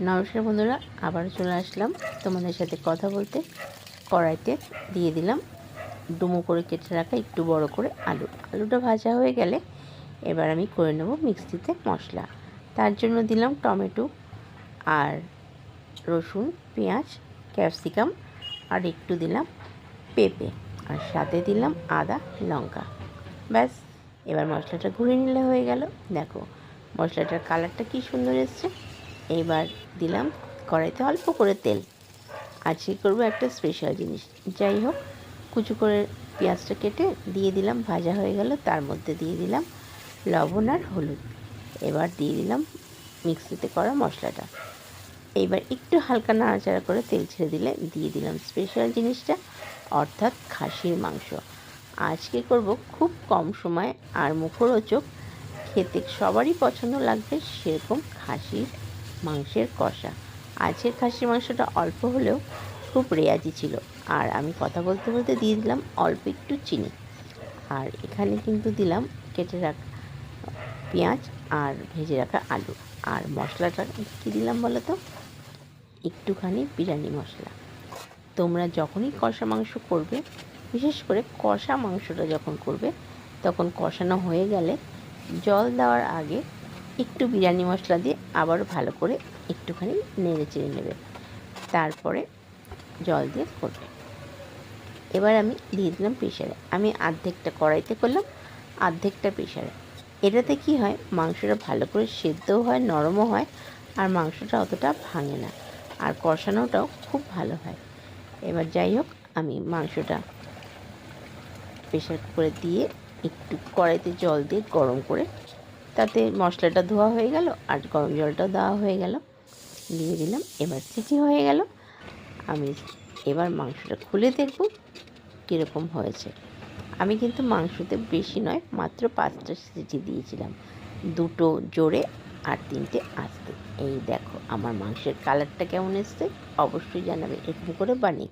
নমস্কার বন্ধুরা, আবার চলে আসলাম তোমাদের সাথে কথা বলতে। কড়াইতে দিয়ে দিলাম ডুমো করে কেটে রাখা একটু বড় করে আলুটা ভাজা হয়ে গেলে এবার আমি করে নেব মিক্সিতে মশলা। তার জন্য দিলাম টমেটো আর রসুন, পেঁয়াজ, ক্যাপসিকাম আর একটু দিলাম পেঁপে আর সাথে দিলাম আদা, লঙ্কা। ব্যাস, এবার মশলাটা ঘুরে নিলে হয়ে গেল। দেখো মশলাটার কালারটা কি সুন্দর এসছে। এইবার দিলাম কড়াইতে অল্প করে তেল। আজকে করবো একটা স্পেশাল জিনিস। যাই হোক, কুচু করে পেঁয়াজটা কেটে দিয়ে দিলাম, ভাজা হয়ে গেল। তার মধ্যে দিয়ে দিলাম লবণ আর হলুদ। এবার দিয়ে দিলাম মিক্সিতে করা মশলাটা। এইবার একটু হালকা নাড়াচাড়া করে তেল ছেড়ে দিলে দিয়ে দিলাম স্পেশাল জিনিসটা, অর্থাৎ খাসির মাংস। আজকে করব খুব কম সময় আর মুখরোচক, খেতে সবারই পছন্দ লাগবে সেরকম খাসির মাংসের কষা। আজকের খাসির মাংসটা অল্প হলেও খুব রেয়াজি ছিল। আর আমি কথা বলতে বলতে দিয়ে দিলাম অল্প একটু চিনি। আর এখানে কিন্তু দিলাম কেটে রাখা পেঁয়াজ আর ভেজে রাখা আলু। আর মশলাটা কী দিলাম বলো তো, একটুখানি বিরিয়ানি মশলা। তোমরা যখনই কষা মাংস করবে, বিশেষ করে কষা মাংসটা যখন করবে, তখন কষানো হয়ে গেলে জল দেওয়ার আগে একটু বিরিয়ানি মশলা দিয়ে আবার ভালো করে একটুখানি নেড়ে চেড়ে নেবে, তারপরে জল দিয়ে করবে। এবার আমি দিয়ে দিলাম প্রেশারে। আমি অর্ধেকটা কড়াইতে করলাম, অর্ধেকটা প্রেশারে। এটাতে কি হয়, মাংসটা ভালো করে সেদ্ধও হয়, নরমও হয়, আর মাংসটা অতটা ভাঙে না, আর কষানোটাও খুব ভালো হয়। এবার যাই হোক, আমি মাংসটা প্রেশার কুকারে দিয়ে একটু কড়াইতে জল দিয়ে গরম করে, তাতে মশলাটা ধোয়া হয়ে গেল আর গরম জলটাও দেওয়া হয়ে গেল, দিয়ে দিলাম। এবার সিটি হয়ে গেল। আমি এবার মাংসটা খুলে দেখব কীরকম হয়েছে। আমি কিন্তু মাংসতে বেশি নয়, মাত্র 5টা সিটি দিয়েছিলাম, 2টো জোরে আর 3টে আস্তে। এই দেখো আমার মাংসের কালারটা কেমন এসছে, অবশ্যই জানাবে। এরকম করে বানিয়ে